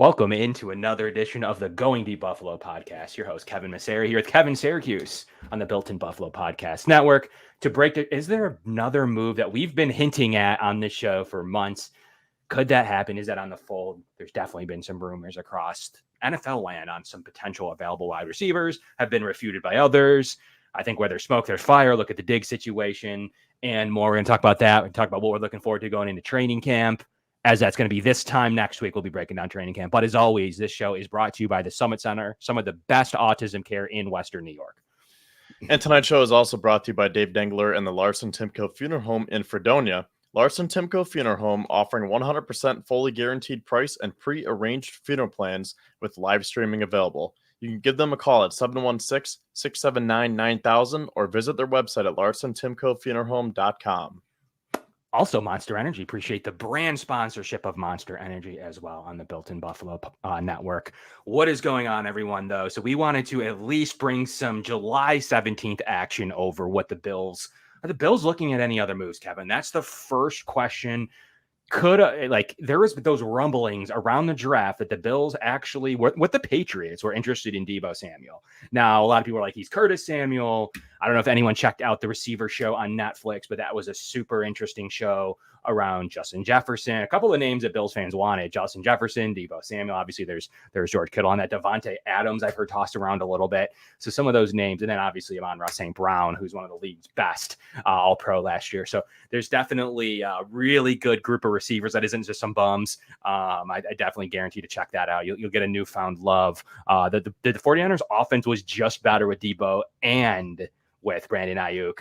Welcome into another edition of the Going Deep Buffalo podcast. Your host, Kevin Massare, here with Kevin Siracuse on the Built in Buffalo Podcast Network. To break it, is there another move that we've been hinting at on this show for months? Could that happen? Is that on the fold? There's definitely been some rumors across NFL land on some potential available wide receivers, have been refuted by others. I think where there's smoke, there's fire. Look at the Diggs situation and more. We're going to talk about that. We're going to talk about what we're looking forward to going into training camp, as that's going to be this time next week. We'll be breaking down training camp. But as always, this show is brought to you by the Summit Center, some of the best autism care in Western New York. And tonight's show is also brought to you by Dave Dengler and the Larson-Timko Funeral Home in Fredonia. Larson-Timko Funeral Home offering 100% fully guaranteed price and pre-arranged funeral plans with live streaming available. You can give them a call at 716-679-9000 or visit their website at larsontimkofuneralhome.com. Also, Monster Energy. Appreciate the brand sponsorship of Monster Energy as well on the Built in Buffalo network. What is going on, everyone, though? So we wanted to at least bring some July 17th action over what the Bills are. The Bills looking at any other moves, Kevin? That's the first question. There was those rumblings around the draft that the Bills actually, with the Patriots, were interested in Deebo Samuel. Now, a lot of people are like, he's Curtis Samuel. I don't know if anyone checked out the Receiver show on Netflix, but that was a super interesting show around Justin Jefferson. A couple of names that Bills fans wanted: Justin Jefferson, Deebo Samuel. Obviously, there's George Kittle on that. Devontae Adams, I've heard tossed around a little bit. So some of those names, and then obviously Amon-Ra St. Brown, who's one of the league's best All-Pro last year. So there's definitely a really good group of receivers. That isn't just some bums. I definitely guarantee to check that out. You'll get a newfound love. The 49ers offense was just better with Deebo and with Brandon Aiyuk.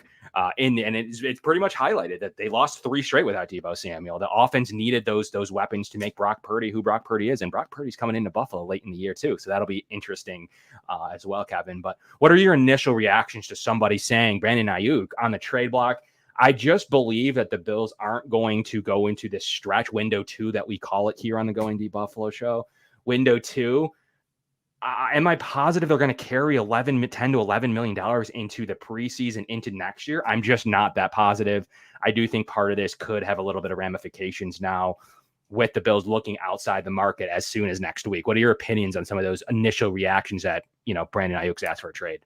It's pretty much highlighted that they lost 3 straight without Deebo Samuel. The offense needed those weapons to make Brock Purdy who Brock Purdy is, and Brock Purdy's coming into Buffalo late in the year too, so that'll be interesting as well, Kevin. But what are your initial reactions to somebody saying Brandon Aiyuk on the trade block? I just believe that the Bills aren't going to go into this stretch window 2 that we call it here on the Going Deep Buffalo show. Window 2. Am I positive they're going to carry $10 to $11 million into the preseason into next year? I'm just not that positive. I do think part of this could have a little bit of ramifications now with the Bills looking outside the market as soon as next week. What are your opinions on some of those initial reactions that, Brandon Aiyuk's asked for a trade?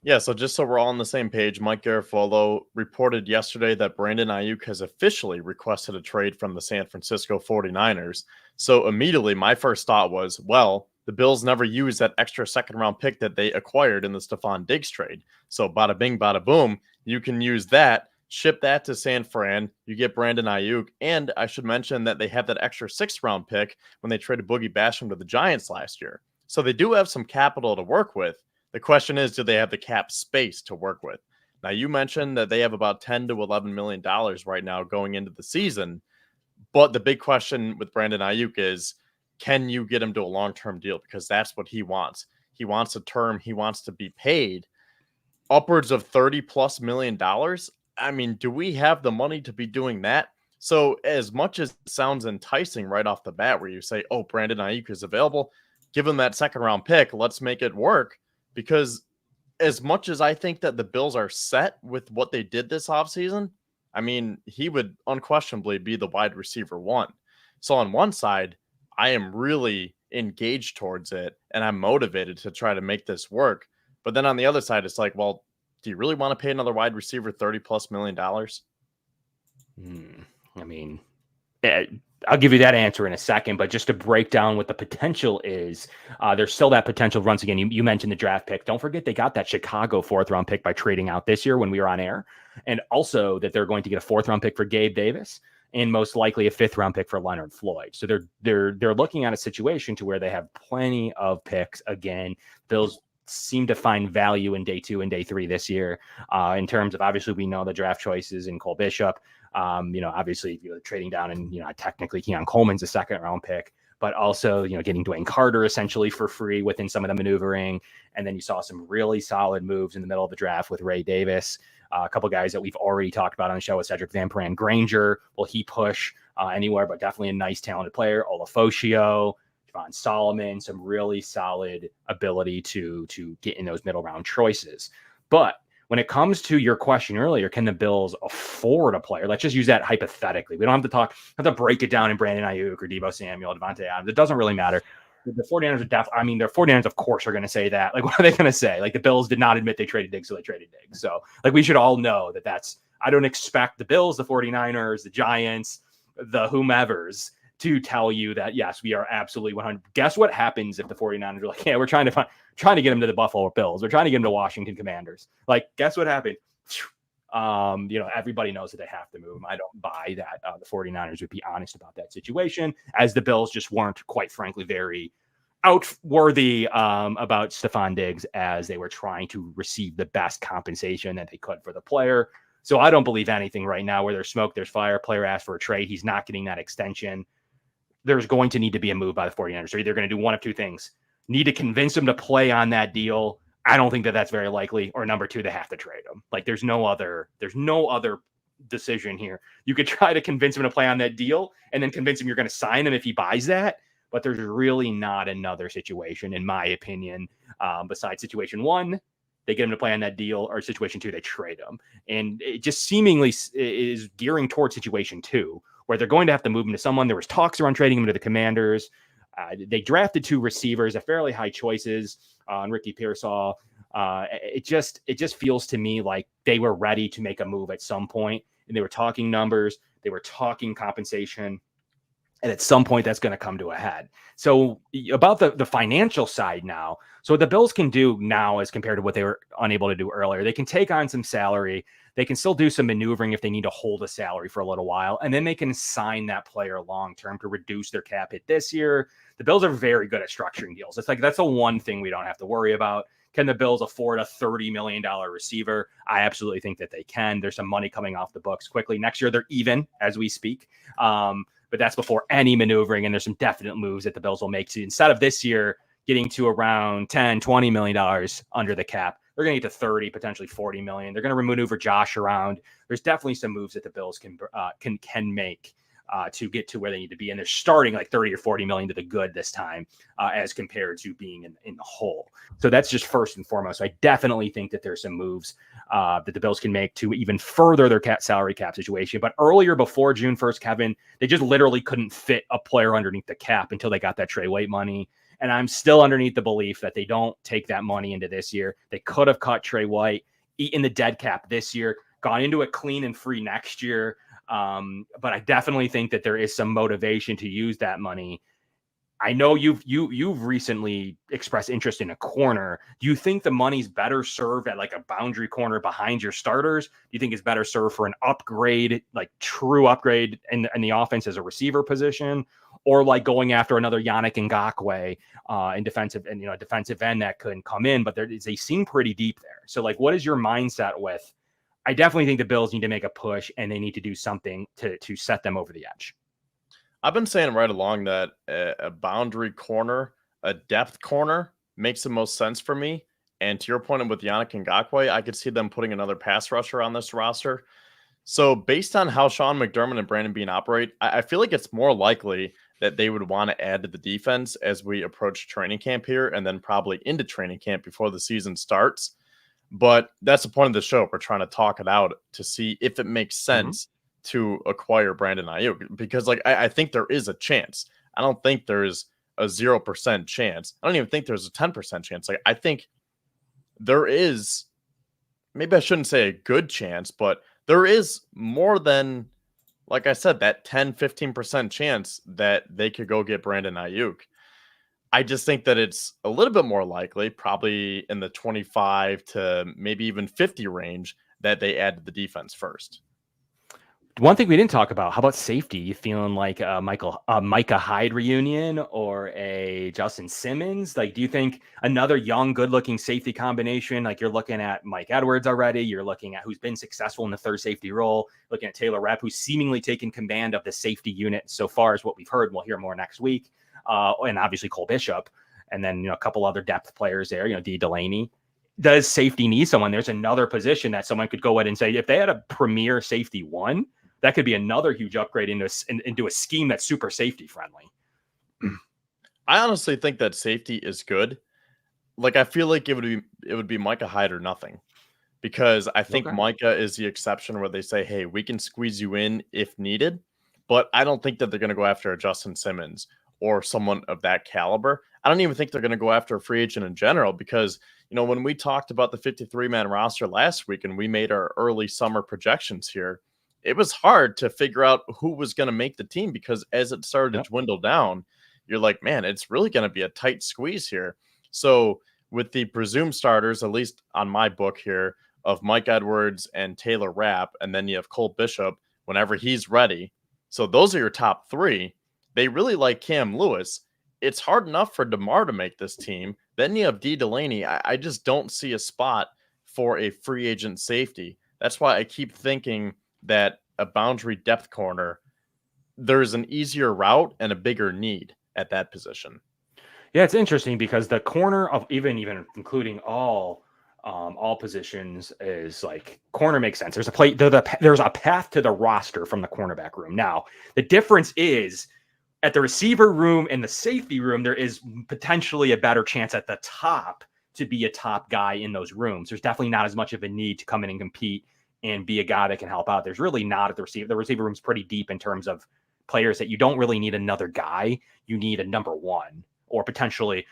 Yeah, so just so we're all on the same page, Mike Garafolo reported yesterday that Brandon Aiyuk has officially requested a trade from the San Francisco 49ers. So immediately my first thought was, well, the Bills never used that extra second-round pick that they acquired in the Stephon Diggs trade. So bada bing, bada boom, you can use that, ship that to San Fran, you get Brandon Aiyuk, and I should mention that they have that extra 6th-round pick when they traded Boogie Basham to the Giants last year. So they do have some capital to work with. The question is, do they have the cap space to work with? Now, you mentioned that they have about $10 to $11 million right now going into the season, but the big question with Brandon Aiyuk is, can you get him to a long-term deal? Because that's what he wants. He wants a term. He wants to be paid upwards of $30+ million. I mean, do we have the money to be doing that? So as much as it sounds enticing right off the bat, where you say, oh, Brandon Aiyuk is available, give him that 2nd-round pick, let's make it work. Because as much as I think that the Bills are set with what they did this offseason, I mean, he would unquestionably be the wide receiver 1. So on one side, I am really engaged towards it, and I'm motivated to try to make this work. But then on the other side, it's like, well, do you really want to pay another wide receiver $30+ million? I mean, I'll give you that answer in a second, but just to break down what the potential is, there's still that potential. Once again, you mentioned the draft pick. Don't forget they got that Chicago 4th-round pick by trading out this year when we were on air, and also that they're going to get a 4th-round pick for Gabe Davis and most likely a 5th-round pick for Leonard Floyd. So they're looking at a situation to where they have plenty of picks. Again, Bills seem to find value in day 2 and day 3 this year in terms of, obviously we know the draft choices in Cole Bishop. Obviously you're trading down and, technically Keon Coleman's a 2nd-round pick, but also, getting Dwayne Carter essentially for free within some of the maneuvering. And then you saw some really solid moves in the middle of the draft with Ray Davis. A couple guys that we've already talked about on the show with Cedric Van Pran Granger. Will he push anywhere, but definitely a nice, talented player. Olafoshio, Javon Solomon, some really solid ability to get in those middle round choices. But when it comes to your question earlier, can the Bills afford a player? Let's just use that hypothetically. We don't have to break it down in Brandon Aiyuk or Deebo Samuel, Devontae Adams. It doesn't really matter. The 49ers the 49ers, of course, are going to say that. Like, what are they going to say? Like, the Bills did not admit they traded Diggs, so they traded Diggs. So, like, we should all know that's – I don't expect the Bills, the 49ers, the Giants, the whomevers to tell you that, yes, we are absolutely 100. Guess what happens if the 49ers are like, yeah, we're trying to get him to the Buffalo Bills. We're trying to get him to Washington Commanders. Like, guess what happened? Everybody knows that they have to move him. I don't buy that. The 49ers would be honest about that situation, as the Bills just weren't, quite frankly, very outworthy about Stephon Diggs, as they were trying to receive the best compensation that they could for the player. So I don't believe anything right now. Where there's smoke, there's fire. Player asked for a trade. He's not getting that extension. There's going to need to be a move by the 49ers. They're either going to do one of two things. Need to convince him to play on that deal. I don't think that that's very likely. Or number two, they have to trade him. Like, there's no other decision here. You could try to convince him to play on that deal and then convince him you're going to sign him if he buys that. But there's really not another situation, in my opinion, besides situation one, they get him to play on that deal, or situation two, they trade him. And it just seemingly is gearing towards situation two, where they're going to have to move him to someone. There was talks around trading him to the Commanders. They drafted two receivers, a fairly high choices on Ricky Pearsall. It just feels to me like they were ready to make a move at some point, and they were talking numbers, they were talking compensation, and at some point that's going to come to a head. So about the financial side now, so what the Bills can do now as compared to what they were unable to do earlier, they can take on some salary. They can still do some maneuvering if they need to hold a salary for a little while, and then they can sign that player long-term to reduce their cap hit this year. The Bills are very good at structuring deals. It's like, that's the one thing we don't have to worry about. Can the Bills afford a $30 million receiver? I absolutely think that they can. There's some money coming off the books quickly. Next year, they're even as we speak. But that's before any maneuvering, and there's some definite moves that the Bills will make to, instead of this year getting to around $10-20 million under the cap, they're going to get to 30, potentially 40 million. They're going to maneuver Josh around. There's definitely some moves that the Bills can make to get to where they need to be. And they're starting like 30 or 40 million to the good this time, as compared to being in the hole. So that's just first and foremost. So I definitely think that there's some moves that the Bills can make to even further their salary cap situation. But earlier, before June 1st, Kevin, they just literally couldn't fit a player underneath the cap until they got that Trey White money. And I'm still underneath the belief that they don't take that money into this year. They could have cut Trey White, eaten the dead cap this year, gone into it clean and free next year. But I definitely think that there is some motivation to use that money. I know you've recently expressed interest in a corner. Do you think the money's better served at like a boundary corner behind your starters? Do you think it's better served for an upgrade, like true upgrade in the offense as a receiver position, or like going after another Yannick Ngakoue in defensive end that couldn't come in, but they seem pretty deep there. So like, what is your mindset with? I definitely think the Bills need to make a push, and they need to do something to set them over the edge. I've been saying right along that a boundary corner, a depth corner makes the most sense for me. And to your point with Yannick Ngakoue, I could see them putting another pass rusher on this roster. So based on how Sean McDermott and Brandon Beane operate, I feel like it's more likely that they would want to add to the defense as we approach training camp here, and then probably into training camp before the season starts. But that's the point of the show. We're trying to talk it out to see if it makes sense to acquire Brandon Aiyuk, because like I think there is a chance. I don't think there's a 0% chance. I don't even think there's a 10% chance. Like, I think there is, maybe I shouldn't say a good chance, but there is more than, like I said, that 10-15% chance that they could go get Brandon Aiyuk. I just think that it's a little bit more likely, probably in the 25 to maybe even 50 range, that they add to the defense first. One thing we didn't talk about, how about safety? You feeling like a Micah Hyde reunion or a Justin Simmons? Like, do you think another young, good-looking safety combination? Like, you're looking at Mike Edwards already. You're looking at who's been successful in the third safety role. Looking at Taylor Rapp, who's seemingly taken command of the safety unit so far, is what we've heard. We'll hear more next week. And obviously Cole Bishop, and then a couple other depth players there. Dee Delaney. Does safety need someone? There's another position that someone could go ahead and say, if they had a premier safety one, that could be another huge upgrade into a scheme that's super safety friendly. I honestly think that safety is good. Like, I feel like it would be Micah Hyde or nothing. because I think Okay. Micah is the exception where they say, hey, we can squeeze you in if needed. But I don't think that they're going to go after a Justin Simmons or someone of that caliber. I don't even think they're going to go after a free agent in general because, when we talked about the 53-man roster last week and we made our early summer projections here, it was hard to figure out who was going to make the team because as it started to dwindle down, you're like, man, it's really going to be a tight squeeze here. So with the presumed starters, at least on my book here, of Mike Edwards and Taylor Rapp, and then you have Cole Bishop whenever he's ready. So those are your top three. They really like Cam Lewis. It's hard enough for DeMar to make this team. Then you have D. Delaney. I just don't see a spot for a free agent safety. That's why I keep thinking that a boundary depth corner, there's an easier route and a bigger need at that position. Yeah, it's interesting because the corner of even including all positions is like corner makes sense. There's a path to the roster from the cornerback room. Now, the difference is at the receiver room and the safety room, there is potentially a better chance at the top to be a top guy in those rooms. There's definitely not as much of a need to come in and compete and be a guy that can help out. There's really not at the receiver. The receiver room's pretty deep in terms of players that you don't really need another guy. You need a number one. Or potentially,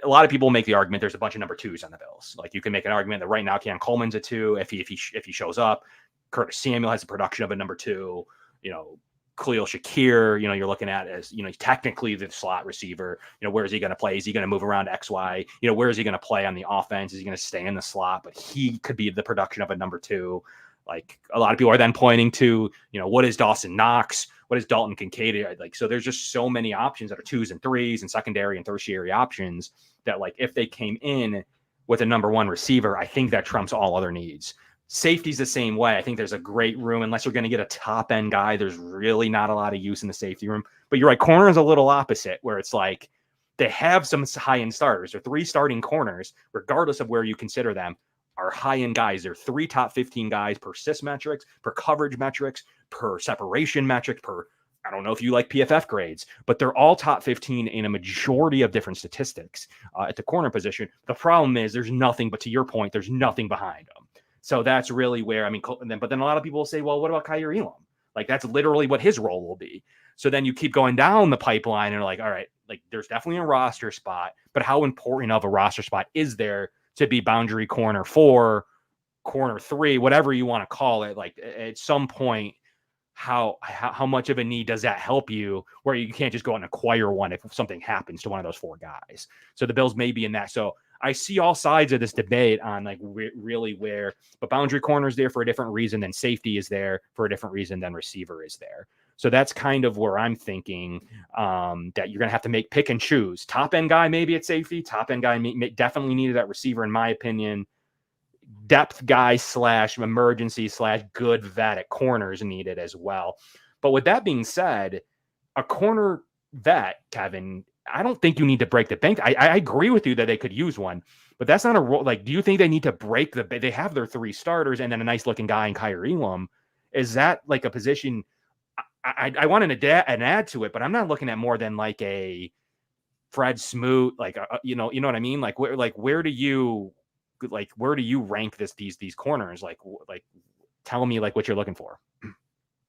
a lot of people make the argument there's a bunch of number twos on the Bills. Like you can make an argument that right now Cam Coleman's a two if he shows up. Curtis Samuel has the production of a number two. Khalil Shakir, you're looking at as technically the slot receiver. Where is he going to play? Is he going to move around X, Y? Where is he going to play on the offense? Is he going to stay in the slot? But he could be the production of a number two. Like a lot of people are then pointing to, what is Dawson Knox? What is Dalton Kincaid? So there's just so many options that are twos and threes and secondary and tertiary options that if they came in with a number one receiver, I think that trumps all other needs. Safety's the same way. I think there's a great room unless you're going to get a top end guy. There's really not a lot of use in the safety room, but you're right. Corner is a little opposite where it's like they have some high end starters or three starting corners, regardless of where you consider them. Are high-end guys. They're 3 top 15 guys per SIS metrics, per coverage metrics, per separation metric, I don't know if you like PFF grades, but they're all top 15 in a majority of different statistics at the corner position. The problem is there's nothing, but to your point, there's nothing behind them. So that's really where, but then a lot of people will say, well, what about Kaiir Elam? That's literally what his role will be. So then you keep going down the pipeline and you're like, all right, there's definitely a roster spot, but how important of a roster spot is there to be boundary corner 4, corner 3, whatever you want to call it? At some point, how much of a need does that help you where you can't just go and acquire one if something happens to one of those 4 guys? So the Bills may be in that. So I see all sides of this debate on really where, but boundary corner is there for a different reason than safety is there for a different reason than receiver is there. So that's kind of where I'm thinking that you're going to have to pick and choose. Top end guy, maybe at safety. Top end guy definitely needed at receiver, in my opinion. Depth guy / emergency / good vet at corners needed as well. But with that being said, a corner vet, Kevin, I don't think you need to break the bank. I agree with you that they could use one, but that's not a role. Do you think they need to break the bank? They have their 3 starters and then a nice looking guy in Kaiir Elam. Is that a position? I want an add to it, but I'm not looking at more than a Fred Smoot, you know what I mean? Where do you rank these corners? Tell me what you're looking for.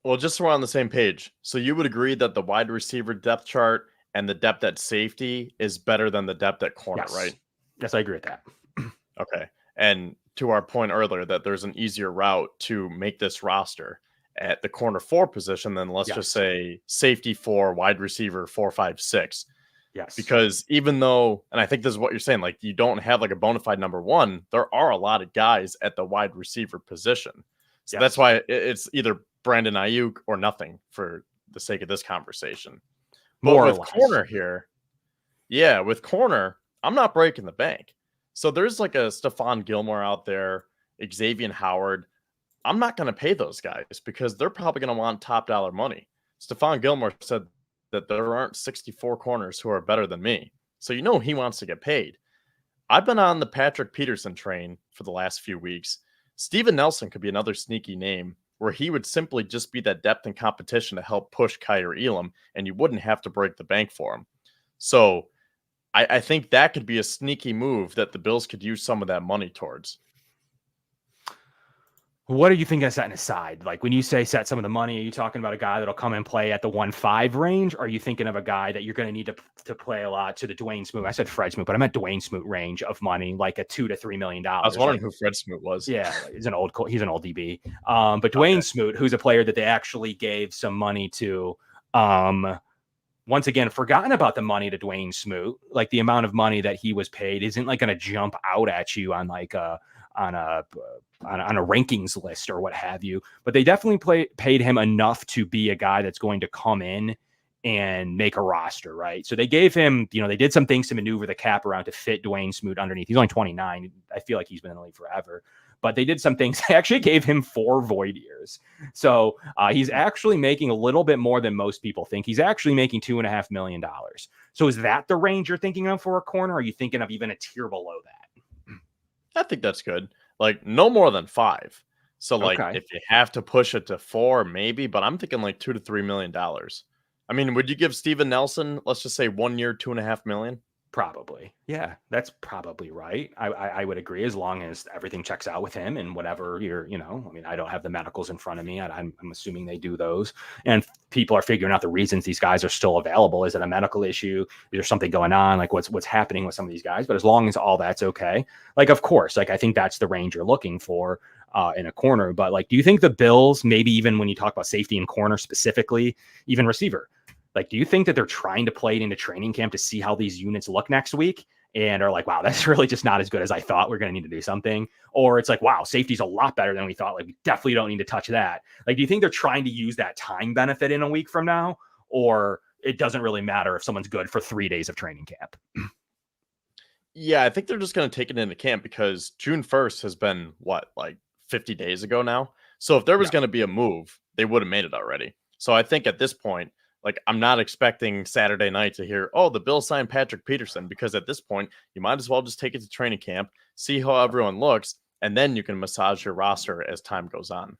Well, just so we're on the same page. So you would agree that the wide receiver depth chart and the depth at safety is better than the depth at corner, Yes. right? Yes, I agree with that. Okay. And to our point earlier that there's an easier route to make this roster at the corner 4 position than let's just say safety 4, wide receiver 4, 5, 6. Yes. Because even though, and I think this is what you're saying, you don't have a bona fide number 1, there are a lot of guys at the wide receiver position. So that's why it's either Brandon Aiyuk or nothing for the sake of this conversation. More but or with less. corner here, with corner, I'm not breaking the bank. So there's a Stephon Gilmore out there, Xavier Howard. I'm not going to pay those guys because they're probably going to want top dollar money. Stephon Gilmore said that there aren't 64 corners who are better than me. So he wants to get paid. I've been on the Patrick Peterson train for the last few weeks. Steven Nelson could be another sneaky name where he would simply just be that depth and competition to help push Kaiir Elam, and you wouldn't have to break the bank for him. So I think that could be a sneaky move that the Bills could use some of that money towards. What are you thinking of setting aside? Like when you say set some of the money, are you talking about a guy that'll come and play at the 1.5 range? Or are you thinking of a guy that you're going to need to play a lot to the Dwayne Smoot? I said Fred Smoot, but I meant Dwayne Smoot range of money, like a $2 to $3 million. I was wondering Like, who Fred Smoot was. yeah, he's an old DB. But Dwayne Okay. Smoot, who's a player that they actually gave some money to. Once again, forgotten about the money to Dwayne Smoot. Like the amount of money that he was paid isn't like going to jump out at you on like on a rankings list or what have you. But they definitely paid him enough to be a guy that's going to come in and make a roster, right? So they gave him, they did some things to maneuver the cap around to fit Dwayne Smoot underneath. He's only 29. I feel like he's been in the league forever. But they did some things. They actually gave him 4 void years. So he's actually making a little bit more than most people think. He's actually making $2.5 million. So is that the range you're thinking of for a corner? Or are you thinking of even a tier below that? I think that's good. Like no more than 5. So like Okay. if you have to push it to 4, maybe, but I'm thinking like $2 to $3 million. I mean, would you give Steven Nelson, let's just say 1 year, $2.5 million? Probably. Yeah, that's probably right. I would agree as long as everything checks out with him and whatever I mean, I don't have the medicals in front of me. I'm assuming they do those. And people are figuring out the reasons these guys are still available. Is it a medical issue? Is there something going on? Like what's happening with some of these guys? But as long as all that's okay, like, of course, like I think that's the range you're looking for in a corner. But like, do you think the Bills, maybe even when you talk about safety and corner specifically, even receiver, like, do you think that they're trying to play it into training camp to see how these units look next week and are like, wow, that's really just not as good as I thought. We're going to need to do something. Or it's like, wow, safety's a lot better than we thought. Like, we definitely don't need to touch that. Like, do you think they're trying to use that time benefit in a week from now? Or it doesn't really matter if someone's good for 3 days of training camp? Yeah, I think they're just going to take it into camp because June 1st has been like 50 days ago now. So if there was Yeah. going to be a move, they would have made it already. So I think at this point, like I'm not expecting Saturday night to hear, oh, the Bills signed Patrick Peterson, because at this point, you might as well just take it to training camp, see how everyone looks, and then you can massage your roster as time goes on.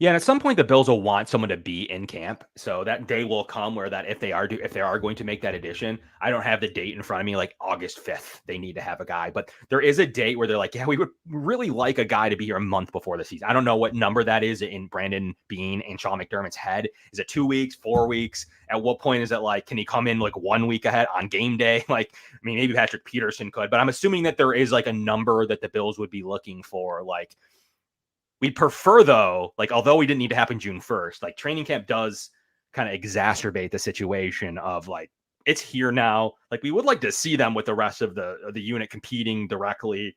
Yeah, and at some point the Bills will want someone to be in camp, so that day will come where that if they are going to make that addition, I don't have the date in front of me, like August 5th. They need to have a guy, but there is a date where they're like, yeah, we would really like a guy to be here a month before the season. I don't know what number that is in Brandon Beane and Sean McDermott's head. Is it 2 weeks, 4 weeks? At what point is it like, can he come in like 1 week ahead on game day? Like, I mean, maybe Patrick Peterson could, but I'm assuming that there is like a number that the Bills would be looking for, like. We'd prefer, though, like, although we didn't need to happen June 1st, like training camp does kind of exacerbate the situation of like, it's here now. Like we would like to see them with the rest of the unit competing directly.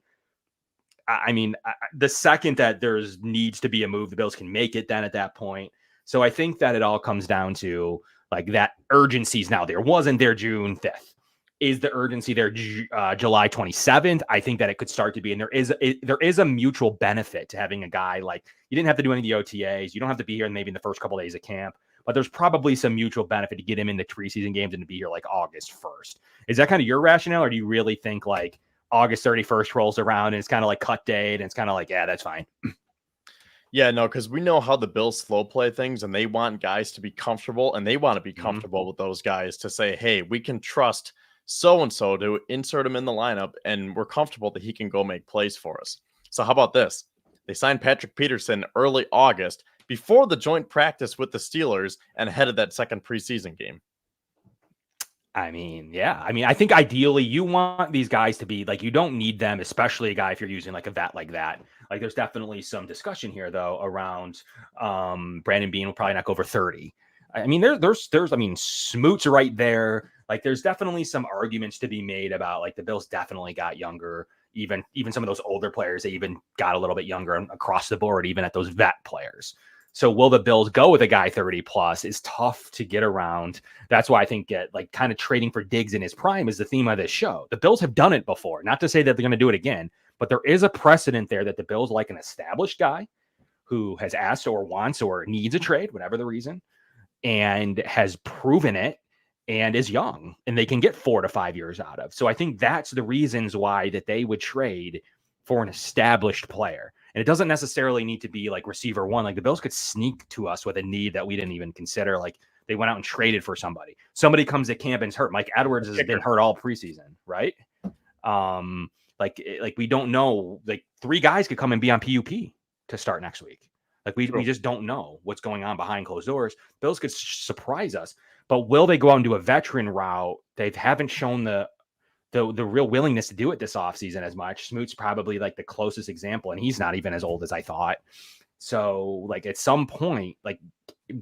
I mean, the second that there's needs to be a move, the Bills can make it then at that point. So I think that it all comes down to like that urgency is now there. Wasn't there June 5th. Is the urgency there July 27th? I think that it could start to be, and there is a mutual benefit to having a guy like, you didn't have to do any of the OTAs. You don't have to be here maybe in the first couple of days of camp, but there's probably some mutual benefit to get him into preseason games and to be here like August 1st. Is that kind of your rationale? Or do you really think like August 31st rolls around and it's kind of like cut date and it's kind of like, yeah, that's fine? Yeah, no, because we know how the Bills slow play things, and they want guys to be comfortable, and they want to be comfortable with those guys to say, hey, we can trust so-and-so to insert him in the lineup, and we're comfortable that he can go make plays for us. So how about this? They signed Patrick Peterson early August before the joint practice with the Steelers and ahead of that second preseason game. I mean, yeah. I mean, I think ideally you want these guys to be like, you don't need them, especially a guy if you're using like a vet like that. Like there's definitely some discussion here though around Brandon Beane will probably not go over 30. I mean, there's I mean, Smoot's right there. Like there's definitely some arguments to be made about like the Bills definitely got younger. Even some of those older players, they even got a little bit younger across the board, even at those vet players. So will the Bills go with a guy 30 plus is tough to get around. That's why I think kind of trading for Diggs in his prime is the theme of this show. The Bills have done it before, not to say that they're going to do it again, but there is a precedent there that the Bills like an established guy who has asked or wants or needs a trade, whatever the reason, and has proven it and is young and they can get 4 to 5 years out of. So I think that's the reasons why that they would trade for an established player. And it doesn't necessarily need to be like receiver one. Like the Bills could sneak to us with a need that we didn't even consider. Like they went out and traded for somebody. Somebody comes to camp and's hurt. Mike Edwards has been hurt all preseason, right? Like we don't know. Like 3 guys could come and be on PUP to start next week. Like we just don't know what's going on behind closed doors. Bills could surprise us, but will they go out and do a veteran route? They haven't shown the real willingness to do it this offseason as much. Smoot's probably like the closest example, and he's not even as old as I thought. So like at some point, like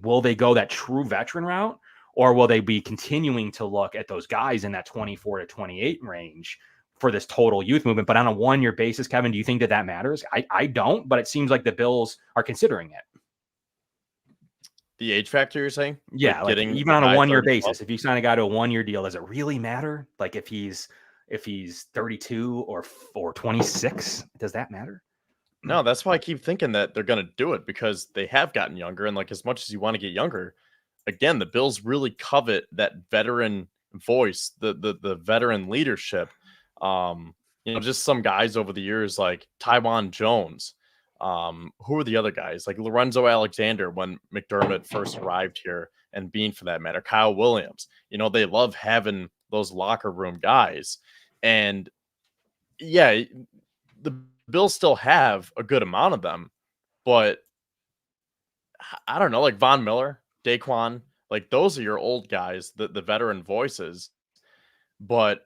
will they go that true veteran route, or will they be continuing to look at those guys in that 24 to 28 range for this total youth movement? But on a 1 year basis, Kevin, do you think that matters? I don't, but it seems like the Bills are considering it. The age factor, you're saying? Yeah, like even on a 1 year basis, if you sign a guy to a 1 year deal, does it really matter? Like if he's 32 or 26, does that matter? No, that's why I keep thinking that they're going to do it, because they have gotten younger. And like, as much as you want to get younger, again, the Bills really covet that veteran voice, the veteran leadership. Just some guys over the years like Tywan Jones. Who are the other guys? Like Lorenzo Alexander when McDermott first arrived here, and Bean for that matter, Kyle Williams. They love having those locker room guys. And yeah, the Bills still have a good amount of them, but I don't know, like Von Miller, Daquan, like those are your old guys, the veteran voices. But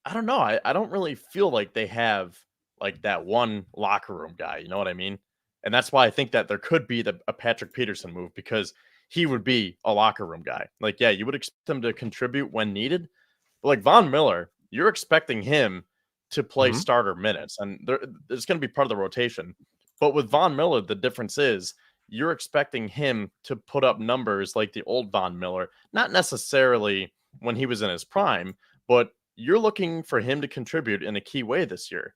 I don't know. I don't really feel like they have like that one locker room guy. You know what I mean? And that's why I think that there could be a Patrick Peterson move, because he would be a locker room guy. Like, yeah, you would expect him to contribute when needed. But like Von Miller, you're expecting him to play starter minutes, and it's going to be part of the rotation. But with Von Miller, the difference is you're expecting him to put up numbers like the old Von Miller, not necessarily when he was in his prime, but you're looking for him to contribute in a key way this year.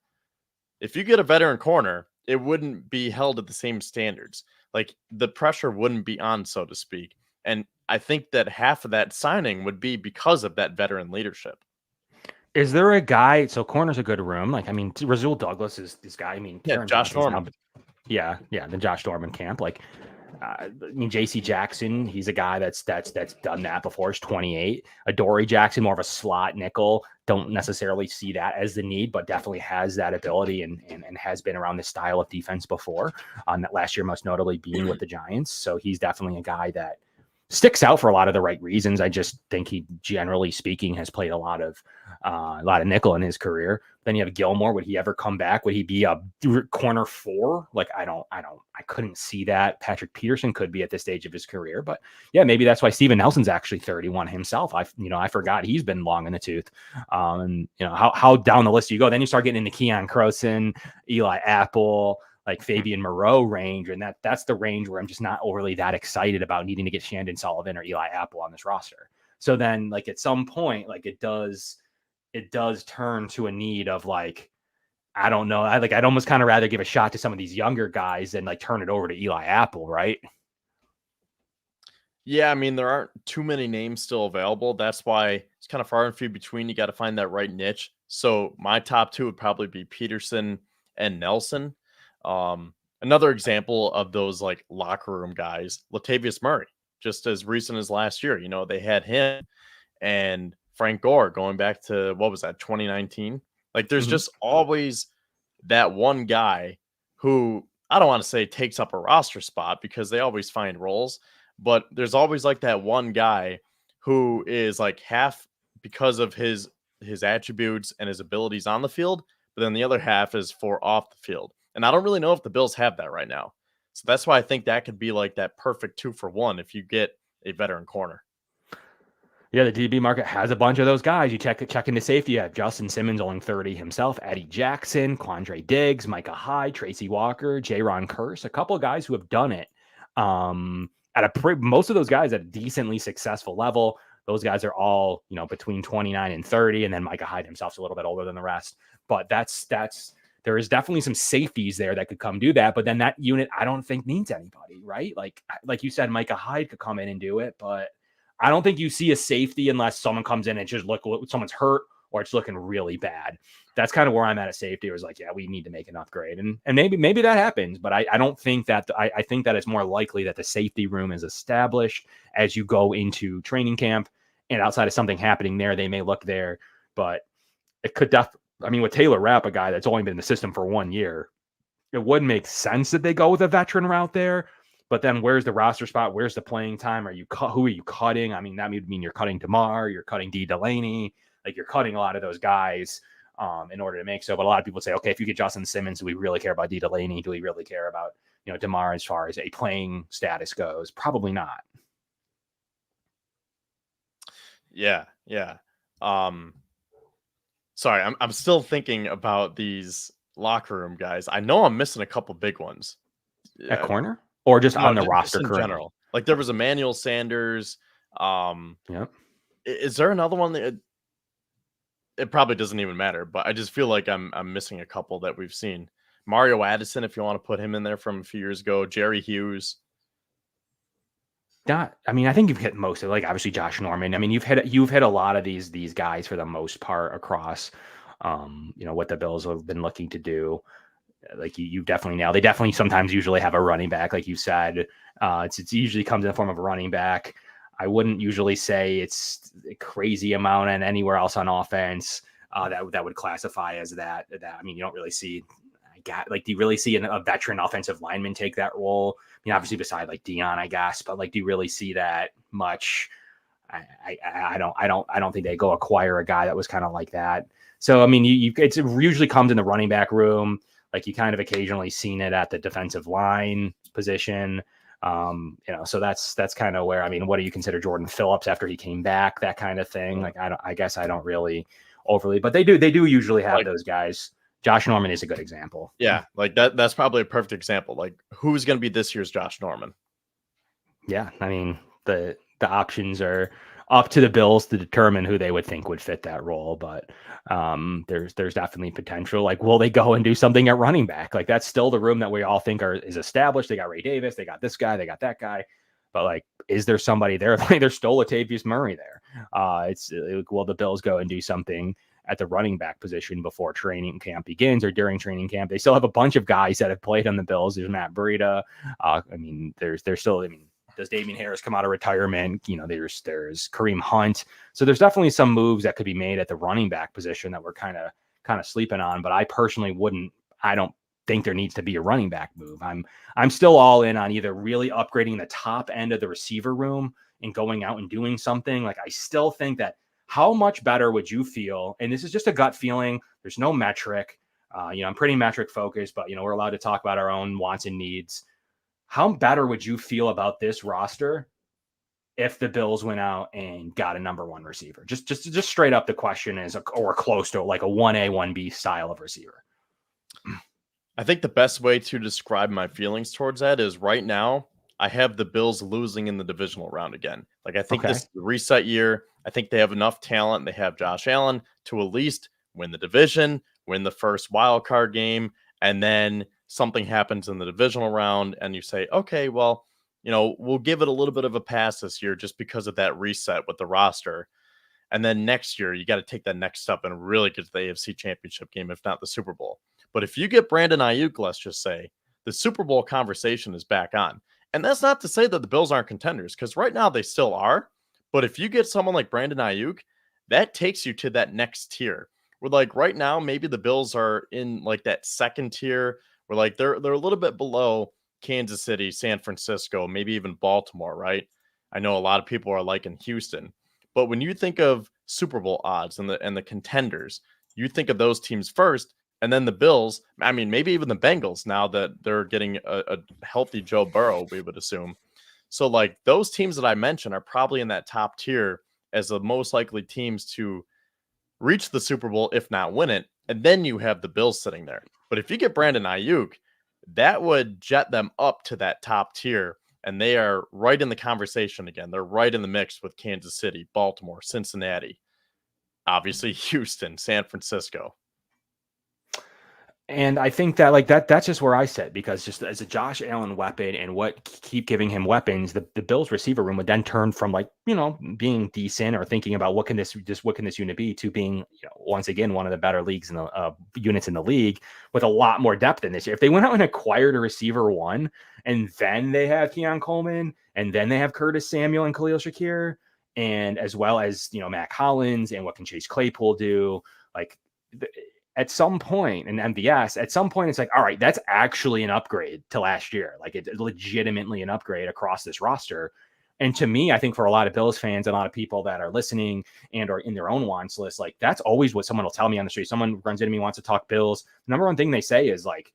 If you get a veteran corner, it wouldn't be held at the same standards. Like the pressure wouldn't be on, so to speak. And I think that half of that signing would be because of that veteran leadership. Is there a guy? So corner's a good room. Like, I mean, Rasul Douglas is this guy. I mean, yeah, Josh Norman. Yeah, the Josh Norman camp. Like, I mean, J.C. Jackson, he's a guy that's done that before. He's 28. Adoree Jackson, more of a slot nickel. Don't necessarily see that as the need, but definitely has that ability and has been around this style of defense before. That last year, most notably being with the Giants. So he's definitely a guy that sticks out for a lot of the right reasons. I just think he, generally speaking, has played a lot of nickel in his career. Then you have Gilmore. Would he ever come back? Would he be a corner 4? Like, I couldn't see that. Patrick Peterson could be at this stage of his career, but yeah, maybe that's why Steven Nelson's actually 31 himself. I forgot he's been long in the tooth. And how down the list you go, then you start getting into Keon Croson, Eli Apple, like Fabian Moreau range. And that's the range where I'm just not overly that excited about needing to get Shandon Sullivan or Eli Apple on this roster. So then like at some point, like it does turn to a need of like, I don't know. I'd almost kind of rather give a shot to some of these younger guys than like turn it over to Eli Apple. Right. Yeah. I mean, there aren't too many names still available. That's why it's kind of far and few between. You got to find that right niche. So my top 2 would probably be Peterson and Nelson. Another example of those like locker room guys, Latavius Murray, just as recent as last year. They had him and Frank Gore going back to, what was that, 2019? Like there's just always that one guy who, I don't want to say takes up a roster spot, because they always find roles, but there's always like that one guy who is like half because of his attributes and his abilities on the field, but then the other half is for off the field. And I don't really know if the Bills have that right now. So that's why I think that could be like that perfect 2-for-1 if you get a veteran corner. Yeah, the DB market has a bunch of those guys. You check into safety. You have Justin Simmons only 30 himself, Eddie Jackson, Quandre Diggs, Micah Hyde, Tracy Walker, Jaron Kearse, a couple of guys who have done it most of those guys at a decently successful level. Those guys are all, between 29 and 30. And then Micah Hyde himself's a little bit older than the rest. But there is definitely some safeties there that could come do that. But then that unit, I don't think needs anybody, right? Like you said, Micah Hyde could come in and do it, but I don't think you see a safety unless someone comes in and just someone's hurt or it's looking really bad. That's kind of where I'm at safety. It was like, yeah, we need to make an upgrade. And maybe that happens, but I don't think that I think that it's more likely that the safety room is established as you go into training camp, and outside of something happening there, they may look there, but it could with Taylor Rapp, a guy that's only been in the system for 1 year, it would make sense that they go with a veteran route there. But then where's the roster spot? Where's the playing time? Who are you cutting? I mean, that would mean you're cutting DeMar, you're cutting D. Delaney, like you're cutting a lot of those guys in order to make so. But a lot of people say, okay, if you get Justin Simmons, do we really care about D. Delaney? Do we really care about, DeMar as far as a playing status goes? Probably not. Yeah. Sorry, I'm still thinking about these locker room guys. I know I'm missing a couple big ones. At corner? Or just on the just roster in currently? general. Like there was Emmanuel Sanders. Yep. Is there another one that it probably doesn't even matter, but I just feel like I'm missing a couple that we've seen. Mario Addison, if you want to put him in there from a few years ago, Jerry Hughes. I think you've hit most of, like, obviously Josh Norman. I mean, you've hit a lot of these guys for the most part across what the Bills have been looking to do. Like you've definitely nailed. They definitely sometimes usually have a running back, like you said. It usually comes in the form of a running back. I wouldn't usually say it's a crazy amount and anywhere else on offense that would classify as that. I mean, you don't really see. Do you really see a veteran offensive lineman take that role? I mean, obviously beside like Dion, I guess, but like, do you really see that much? I don't think they go acquire a guy that was kind of like that. So, I mean, it usually comes in the running back room. Like you kind of occasionally seen it at the defensive line position. So that's kind of where, I mean, what do you consider Jordan Phillips after he came back, that kind of thing? Like, I guess I don't really overly, but they do usually have those guys. Josh Norman is a good example. Yeah. Like that's probably a perfect example. Like who's going to be this year's Josh Norman? Yeah. I mean, the options are up to the Bills to determine who they would think would fit that role. But there's definitely potential. Like, will they go and do something at running back? Like, that's still the room that we all think is established. They got Ray Davis, they got this guy, they got that guy. But like, is there somebody there? Like, there's still Latavius Murray there. Will the Bills go and do something at the running back position before training camp begins or during training camp? They still have a bunch of guys that have played on the Bills. There's Matt Breida. There's still, does Damian Harris come out of retirement? There's Kareem Hunt. So there's definitely some moves that could be made at the running back position that we're kind of sleeping on. But I personally I don't think there needs to be a running back move. I'm still all in on either really upgrading the top end of the receiver room and going out and doing something. Like, I still think that how much better would you feel? And this is just a gut feeling. There's no metric. I'm pretty metric focused, but we're allowed to talk about our own wants and needs. How better would you feel about this roster if the Bills went out and got a number one receiver? Just straight up, the question is, or close to like a 1A, 1B style of receiver. I think the best way to describe my feelings towards that is right now, I have the Bills losing in the divisional round again. Like, I think this is the reset year. I think they have enough talent. They have Josh Allen to at least win the division, win the first wild card game, and then something happens in the divisional round and you say, okay, well, we'll give it a little bit of a pass this year just because of that reset with the roster. And then next year, you got to take that next step and really get to the AFC Championship game, if not the Super Bowl. But if you get Brandon Aiyuk, let's just say, the Super Bowl conversation is back on. And that's not to say that the Bills aren't contenders, because right now they still are. But if you get someone like Brandon Aiyuk, that takes you to that next tier. Where, like, right now, maybe the Bills are in like that second tier where like they're a little bit below Kansas City, San Francisco, maybe even Baltimore, right? I know a lot of people are liking Houston. But when you think of Super Bowl odds and the contenders, you think of those teams first, and then the Bills. I mean, maybe even the Bengals now that they're getting a healthy Joe Burrow, we would assume. So like those teams that I mentioned are probably in that top tier as the most likely teams to reach the Super Bowl, if not win it. And then you have the Bills sitting there. But if you get Brandon Aiyuk, that would jet them up to that top tier. And they are right in the conversation again. They're right in the mix with Kansas City, Baltimore, Cincinnati, obviously Houston, San Francisco. And I think that that's just where I sit, because just as a Josh Allen weapon and what keep giving him weapons, the Bills receiver room would then turn from being decent or thinking about what can this unit be to being once again one of the better leagues in the units in the league with a lot more depth in this year. If they went out and acquired a receiver one and then they have Keon Coleman and then they have Curtis Samuel and Khalil Shakir and as well as Mac Hollins and what can Chase Claypool do, like at some point in MVS, at some point, it's like, all right, that's actually an upgrade to last year. Like it's legitimately an upgrade across this roster. And to me, I think for a lot of Bills fans and a lot of people that are listening and are in their own wants list, like that's always what someone will tell me on the street. Someone runs into me, wants to talk Bills. The number one thing they say is like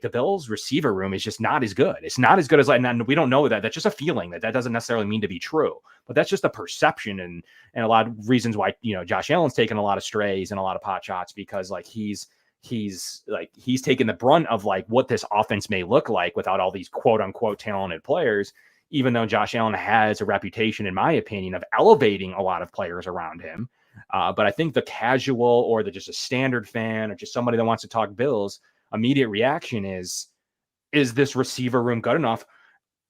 the Bills receiver room is just not as good. It's not as good as and we don't know that. That's just a feeling that doesn't necessarily mean to be true, but that's just a perception and a lot of reasons why, Josh Allen's taken a lot of strays and a lot of pot shots because like he's taken the brunt of like what this offense may look like without all these quote unquote talented players, even though Josh Allen has a reputation, in my opinion, of elevating a lot of players around him. But I think the casual or just a standard fan or just somebody that wants to talk Bills, immediate reaction is this receiver room good enough?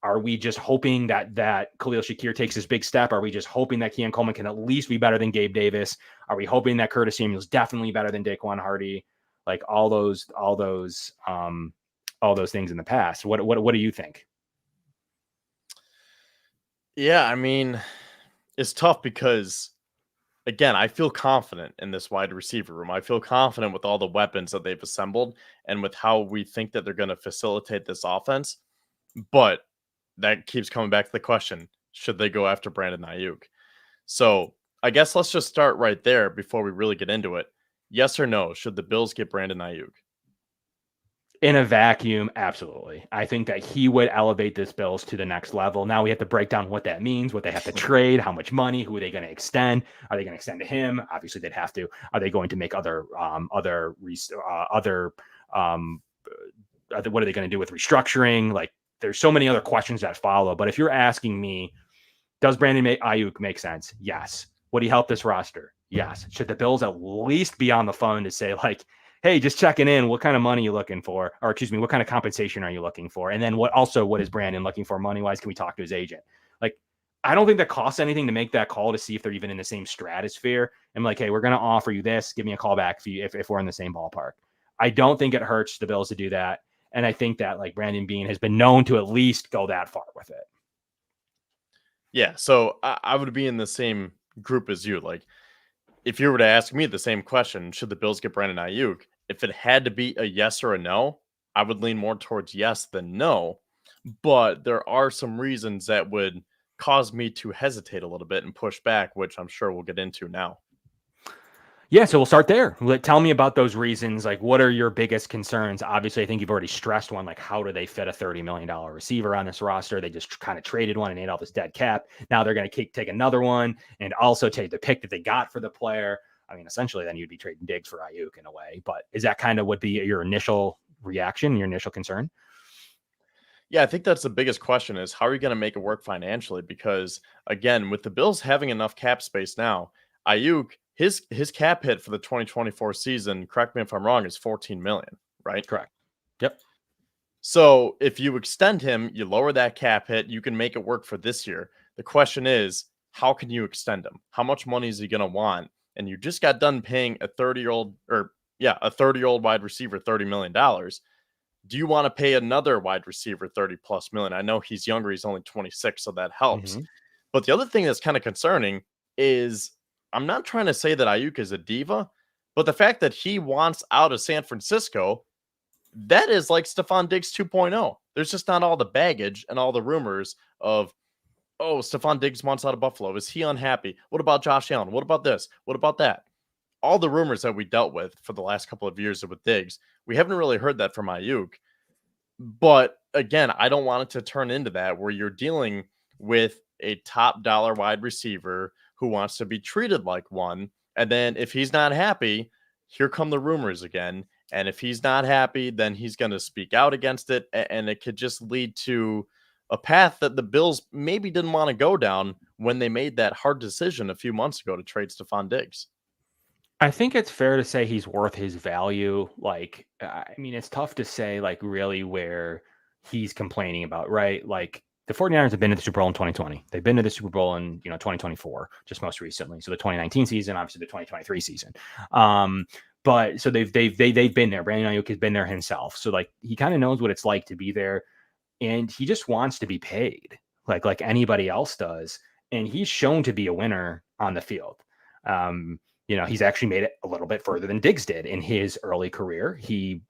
Are we just hoping that Khalil Shakir takes his big step? Are we just hoping that Keon Coleman can at least be better than Gabe Davis? Are we hoping that Curtis Samuel's definitely better than Daquan Hardy? Like all those things in the past. What do you think? Yeah, I mean, it's tough because, again, I feel confident in this wide receiver room. I feel confident with all the weapons that they've assembled and with how we think that they're going to facilitate this offense. But that keeps coming back to the question, should they go after Brandon Aiyuk? So I guess let's just start right there before we really get into it. Yes or no, should the Bills get Brandon Aiyuk? In a vacuum, absolutely. I think that he would elevate this Bills to the next level. Now we have to break down what that means, what they have to trade, how much money, who are they going to extend? Are they going to extend to him? Obviously, they'd have to. Are they going to make what are they going to do with restructuring? Like, there's so many other questions that follow. But if you're asking me, does Brandon Aiyuk make sense? Yes. Would he help this roster? Yes. Should the Bills at least be on the phone to say, like, hey, just checking in, what kind of money are you looking for? Or excuse me, what kind of compensation are you looking for? And then what is Brandon looking for money-wise? Can we talk to his agent? Like, I don't think that costs anything to make that call to see if they're even in the same stratosphere. I'm like, hey, we're going to offer you this. Give me a call back if we're in the same ballpark. I don't think it hurts the Bills to do that. And I think that like Brandon Beane has been known to at least go that far with it. Yeah, so I would be in the same group as you. Like, if you were to ask me the same question, should the Bills get Brandon Aiyuk? If it had to be a yes or a no, I would lean more towards yes than no. But there are some reasons that would cause me to hesitate a little bit and push back, which I'm sure we'll get into now. Yeah, so we'll start there. Tell me about those reasons. Like, what are your biggest concerns? Obviously, I think you've already stressed one. Like, how do they fit a $30 million receiver on this roster? They just kind of traded one and ate all this dead cap. Now they're going to take another one and also take the pick that they got for the player. I mean, essentially, then you'd be trading Diggs for Aiyuk in a way. But is that kind of would be your initial reaction, your initial concern? Yeah, I think that's the biggest question is how are you going to make it work financially? Because again, with the Bills having enough cap space now, Aiyuk, his cap hit for the 2024 season, correct me if I'm wrong, is 14 million, right? Correct. Yep. So if you extend him, you lower that cap hit, you can make it work for this year. The question is, how can you extend him? How much money is he going to want? And you just got done paying a 30-year-old wide receiver $30 million. Do you want to pay another wide receiver 30 plus million? I know he's younger. He's only 26, so that helps. Mm-hmm. But the other thing that's kind of concerning is I'm not trying to say that Aiyuk is a diva, but the fact that he wants out of San Francisco, that is like Stephon Diggs 2.0. There's just not all the baggage and all the rumors of, oh, Stephon Diggs wants out of Buffalo. Is he unhappy? What about Josh Allen? What about this? What about that? All the rumors that we dealt with for the last couple of years with Diggs, we haven't really heard that from Aiyuk. But again, I don't want it to turn into that where you're dealing with a top dollar wide receiver who wants to be treated like one. And then if he's not happy, here come the rumors again. And if he's not happy, then he's going to speak out against it. And it could just lead to a path that the Bills maybe didn't want to go down when they made that hard decision a few months ago to trade Stephon Diggs. I think it's fair to say he's worth his value. Like, I mean, it's tough to say, like, really where he's complaining about, right? Like, the 49ers have been to the Super Bowl in 2020. They've been to the Super Bowl in, 2024, just most recently. So the 2019 season, obviously the 2023 season. But so they've been there. Brandon Aiyuk has been there himself. So, like, he kind of knows what it's like to be there. And he just wants to be paid like anybody else does. And he's shown to be a winner on the field. He's actually made it a little bit further than Diggs did in his early career. He's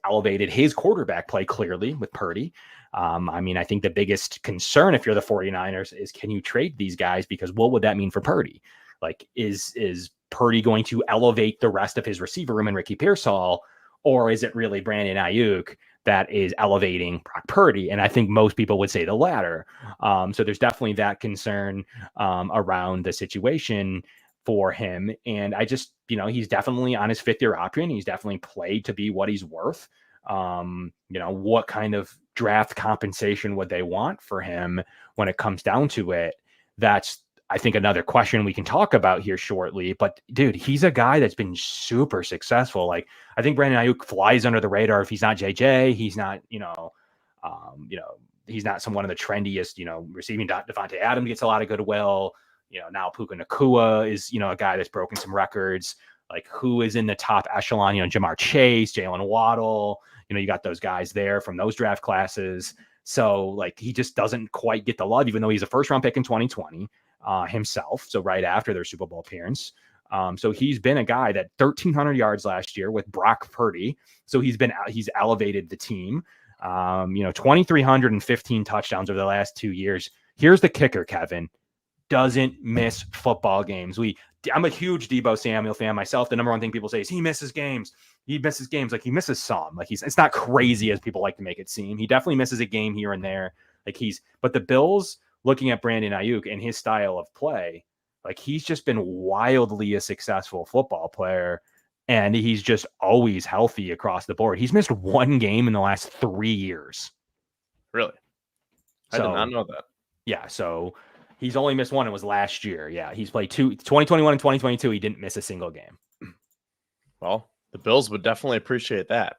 elevated his quarterback play clearly with Purdy. I think the biggest concern if you're the 49ers is, can you trade these guys? Because what would that mean for Purdy? Like, is Purdy going to elevate the rest of his receiver room and Ricky Pearsall, or is it really Brandon Aiyuk that is elevating Brock Purdy? And I think most people would say the latter. So there's definitely that concern around the situation for him. And I just, he's definitely on his 5th-year option. He's definitely played to be what he's worth. What kind of draft compensation would they want for him when it comes down to it? That's, I think, another question we can talk about here shortly. But dude, he's a guy that's been super successful. Like, I think Brandon Aiyuk flies under the radar. If he's not JJ, he's not, he's not one of the trendiest, receiving. Devontae Adams gets a lot of goodwill. Now Puka Nacua is, a guy that's broken some records. Like, who is in the top echelon? Jamar Chase, Jalen Waddle. You got those guys there from those draft classes. So, like, he just doesn't quite get the love, even though he's a first-round pick in 2020 himself. So right after their Super Bowl appearance. So he's been a guy that 1,300 yards last year with Brock Purdy. So he's elevated the team. 2,315 touchdowns over the last 2 years. Here's the kicker, Kevin. Doesn't miss football games. I'm a huge Deebo Samuel fan myself. The number one thing people say is he misses games. He misses games. Like, he misses some. Like, it's not crazy as people like to make it seem. He definitely misses a game here and there. But the Bills, looking at Brandon Aiyuk and his style of play, like, he's just been wildly a successful football player, and he's just always healthy across the board. He's missed one game in the last 3 years. Really? I did not know that. Yeah, so he's only missed one. It was last year. Yeah, he's played 2021 and 2022. He didn't miss a single game. Well, the Bills would definitely appreciate that.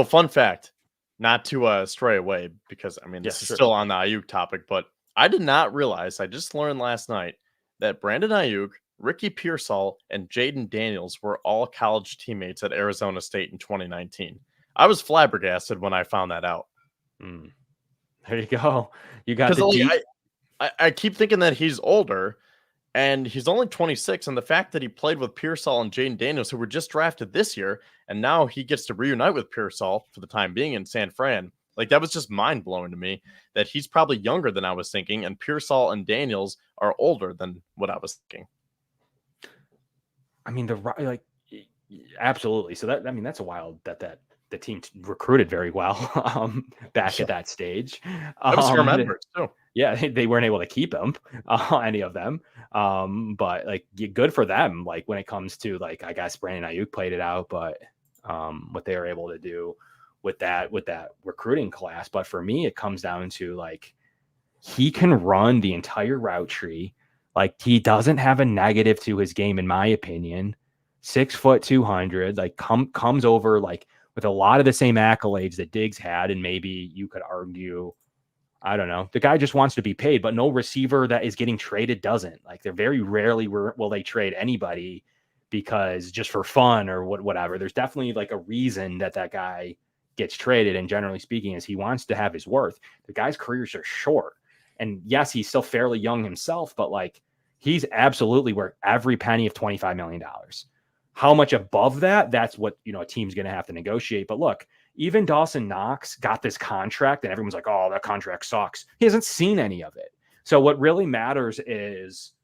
Fun fact, not to stray away, because, this is still on the Aiyuk topic, but I did not realize, I just learned last night, that Brandon Aiyuk, Ricky Pearsall, and Jaden Daniels were all college teammates at Arizona State in 2019. I was flabbergasted when I found that out. There you go. You got I keep thinking that he's older, and he's only 26, and the fact that he played with Pearsall and Jaden Daniels, who were just drafted this year, and now he gets to reunite with Pearsall for the time being in San Fran. Like, that was just mind-blowing to me, that he's probably younger than I was thinking, and Pearsall and Daniels are older than what I was thinking. Absolutely. So that's a wild that the team recruited very well back at that stage. That was from Edwards too. Yeah, they weren't able to keep him, any of them. But good for them. Like, when it comes to, I guess Brandon Aiyuk played it out, but what they were able to do with that recruiting class. But for me, it comes down to, he can run the entire route tree. He doesn't have a negative to his game, in my opinion. 6 foot 200, comes over with a lot of the same accolades that Diggs had, and maybe you could argue, I don't know, the guy just wants to be paid, but no receiver that is getting traded doesn't. They're very rarely will they trade anybody because just for fun or whatever. There's definitely a reason that guy gets traded, and generally speaking, is he wants to have his worth. The guy's careers are short, and yes, he's still fairly young himself, but he's absolutely worth every penny of $25 million. How much above that? That's what, a team's going to have to negotiate. But look, even Dawson Knox got this contract, and everyone's like, oh, that contract sucks. He hasn't seen any of it. So what really matters is,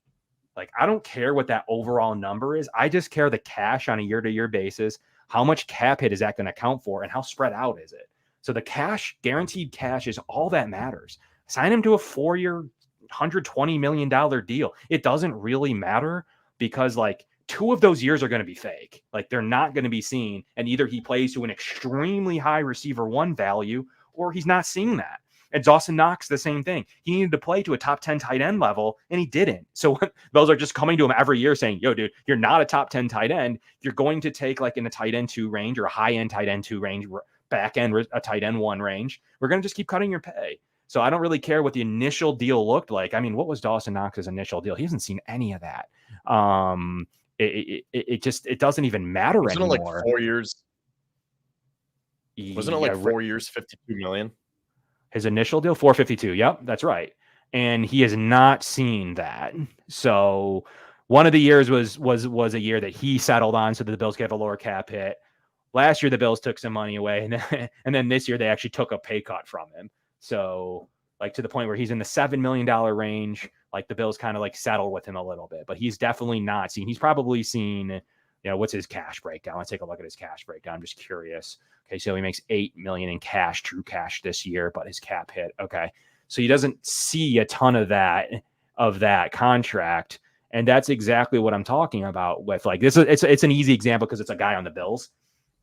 I don't care what that overall number is. I just care the cash on a year-to-year basis. How much cap hit is that going to account for, and how spread out is it? So the cash, guaranteed cash, is all that matters. Sign him to a 4-year, $120 million deal. It doesn't really matter, because 2 of those years are going to be fake. They're not going to be seen. And either he plays to an extremely high receiver 1 value, or he's not seeing that. And Dawson Knox, the same thing. He needed to play to a top 10 tight end level, and he didn't. So those are just coming to him every year saying, yo, dude, you're not a top 10 tight end. You're going to take in a tight end 2 range, or a high end tight end 2 range, back end a tight end 1 range. We're going to just keep cutting your pay. So I don't really care what the initial deal looked like. What was Dawson Knox's initial deal? He hasn't seen any of that. It doesn't even matter anymore. Wasn't it 4 years? Wasn't it 4 years, $52 million? His initial deal, 452. Yep, that's right. And he has not seen that. So One of the years was a year that he settled on so that the Bills could have a lower cap hit. Last year, the Bills took some money away, and then this year they actually took a pay cut from him. So, like, to the point where he's in the $7 million range, like the Bills kind of like settle with him a little bit, but he's definitely not seen. He's probably seen, what's his cash breakdown? Let's take a look at his cash breakdown. I'm just curious. Okay, so he makes $8 million in cash, true cash this year, but his cap hit. Okay, so he doesn't see a ton of that contract, and that's exactly what I'm talking about with like this. It's an easy example because it's a guy on the Bills.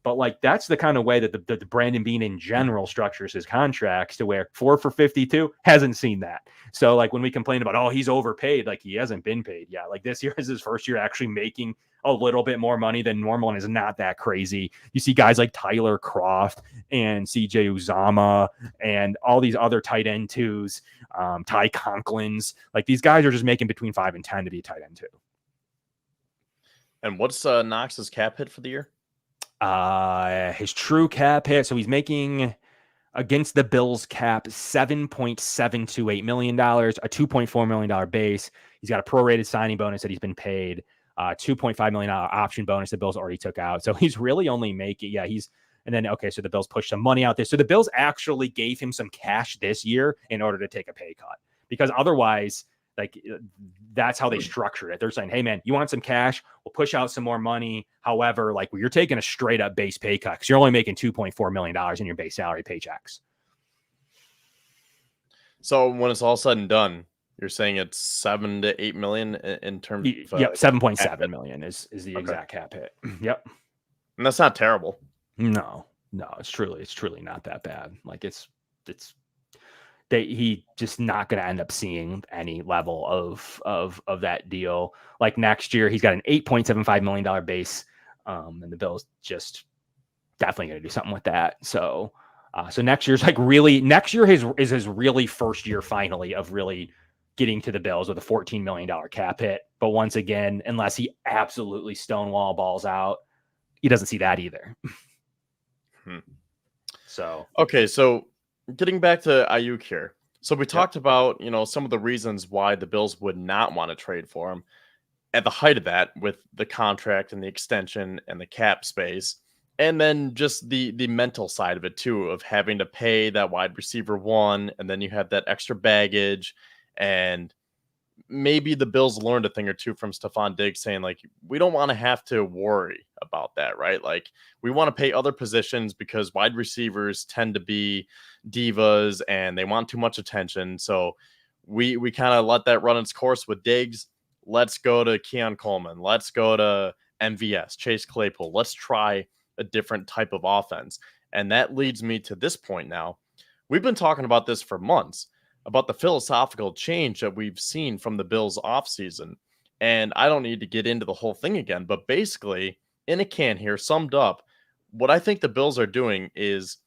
But like that's the kind of way that the Brandon Beane in general structures his contracts to where 4 for 52 hasn't seen that. So like when we complain about, oh, he's overpaid, like he hasn't been paid yet. Like this year is his first year actually making a little bit more money than normal and is not that crazy. You see guys like Tyler Kroft and CJ Uzama and all these other tight end twos, Ty Conklins. Like these guys are just making between 5 and 10 to be a tight end two. And what's Knox's cap hit for the year? His true cap hit. So he's making against the Bills cap $7.728 million, a $2.4 million base. He's got a prorated signing bonus that he's been paid, $2.5 million option bonus the Bills already took out. So he's really only making, so the Bills pushed some money out there. So the Bills actually gave him some cash this year in order to take a pay cut, because otherwise, like that's how they structured it. They're saying, hey man, you want some cash? We'll push out some more money. However, like you're taking a straight up base pay cut because you're only making $2.4 million in your base salary paychecks. So when it's all said and done, you're saying it's 7 to 8 million in terms of 7.7 million is the exact cap hit. Yep. And that's not terrible. No, it's truly not that bad. Like he just not going to end up seeing any level of that deal. Like next year, he's got an $8.75 million base, and the Bills just definitely going to do something with that. So next year's next year is his really first year finally of really getting to the Bills with a $14 million cap hit. But once again, unless he absolutely stonewall balls out, he doesn't see that either. So getting back to Aiyuk here. So we talked about, some of the reasons why the Bills would not want to trade for him at the height of that with the contract and the extension and the cap space. And then just the mental side of it too, of having to pay that wide receiver one. And then you have that extra baggage, and maybe the Bills learned a thing or two from Stephon Diggs saying like, we don't want to have to worry about that, right? Like we want to pay other positions because wide receivers tend to be divas and they want too much attention. So we kind of let that run its course with Diggs. Let's go to Keon Coleman. Let's go to MVS, Chase Claypool. Let's try a different type of offense. And that leads me to this point now. We've been talking about this for months, about the philosophical change that we've seen from the Bills offseason. And I don't need to get into the whole thing again, but basically, in a can here, summed up, what I think the Bills are doing is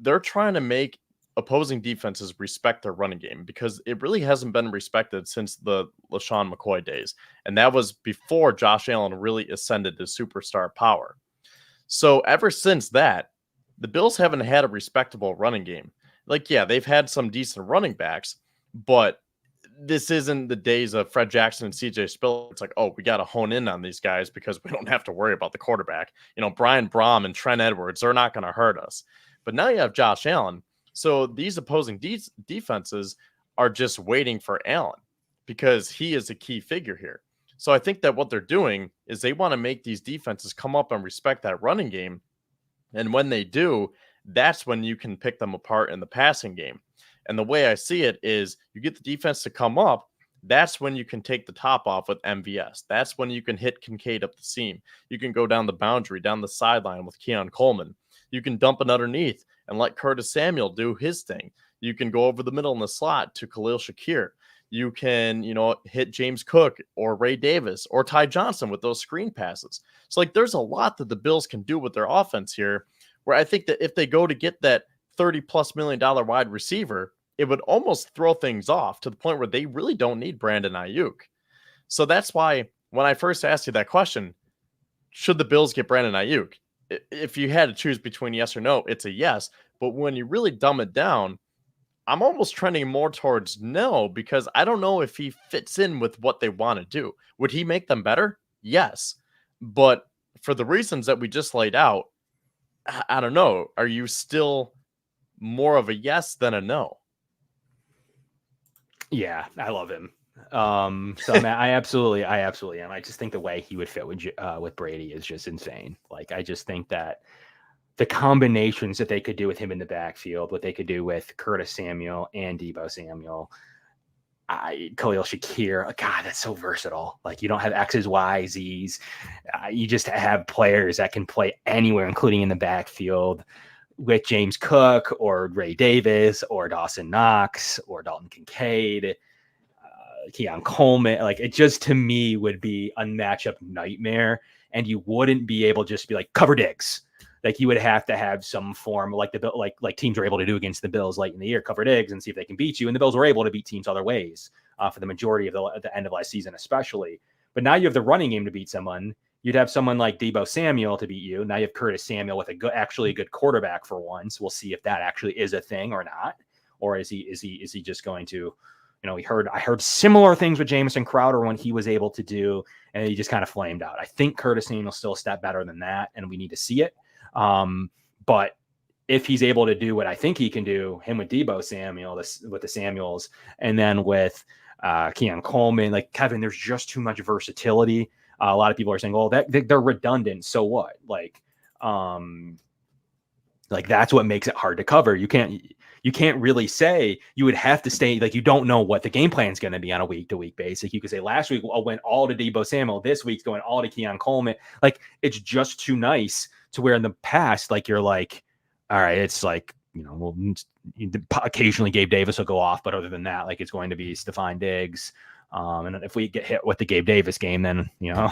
they're trying to make opposing defenses respect their running game, because it really hasn't been respected since the LaShawn McCoy days. And that was before Josh Allen really ascended to superstar power. So ever since that, the Bills haven't had a respectable running game. Like, yeah, they've had some decent running backs, but this isn't the days of Fred Jackson and CJ Spiller. It's like, oh, we got to hone in on these guys because we don't have to worry about the quarterback. Brian Braum and Trent Edwards, they're not going to hurt us. But now you have Josh Allen. So these opposing defenses are just waiting for Allen because he is a key figure here. So I think that what they're doing is they want to make these defenses come up and respect that running game. And when they do, that's when you can pick them apart in the passing game. And the way I see it is you get the defense to come up. That's when you can take the top off with MVS. That's when you can hit Kincaid up the seam. You can go down the boundary, down the sideline with Keon Coleman. You can dump it underneath and let Curtis Samuel do his thing. You can go over the middle in the slot to Khalil Shakir. You can, hit James Cook or Ray Davis or Ty Johnson with those screen passes. So there's a lot that the Bills can do with their offense here, where I think that if they go to get that $30+ million wide receiver, it would almost throw things off to the point where they really don't need Brandon Aiyuk. So that's why when I first asked you that question, should the Bills get Brandon Aiyuk? If you had to choose between yes or no, it's a yes. But when you really dumb it down, I'm almost trending more towards no, because I don't know if he fits in with what they want to do. Would he make them better? Yes. But for the reasons that we just laid out, I don't know. Are you still more of a yes than a no? Yeah, I love him. So I mean, I absolutely am. I just think the way he would fit with Brady is just insane. Like, I just think that the combinations that they could do with him in the backfield, what they could do with Curtis Samuel and Deebo Samuel, Khalil Shakir, God, that's so versatile. Like, you don't have X's, Y's, Z's. You just have players that can play anywhere, including in the backfield, with James Cook or Ray Davis or Dawson Knox or Dalton Kincaid, Keon Coleman. Like, it just, to me, would be a matchup nightmare. And you wouldn't be able to just be like, cover Diggs. Like, you would have to have some form, like teams are able to do against the Bills late in the year, cover Diggs and see if they can beat you. And the Bills were able to beat teams other ways for the majority of the end of last season, especially. But now you have the running game to beat someone. You'd have someone like Deebo Samuel to beat you. Now you have Curtis Samuel with actually a good quarterback for once. We'll see if that actually is a thing or not, or is he just going to, I heard similar things with Jamison Crowder when he was able to do, and he just kind of flamed out. I think Curtis Samuel's still a step better than that, and we need to see it. But if he's able to do what I think he can do, him with Deebo Samuel, with the Samuels, and then with Keon Coleman, like, Kevin, there's just too much versatility. A lot of people are saying, "Oh, they're redundant." So what? Like that's what makes it hard to cover. You can't really say. You would have to stay, like, you don't know what the game plan is going to be on a week-to-week basis. You could say last week I went all to Deebo Samuel. This week's going all to Keon Coleman. Like, it's just too nice to where in the past, like, you're like, all right, it's like, we'll occasionally Gabe Davis will go off, but other than that, like, it's going to be Stephon Diggs. And if we get hit with the Gabe Davis game, then,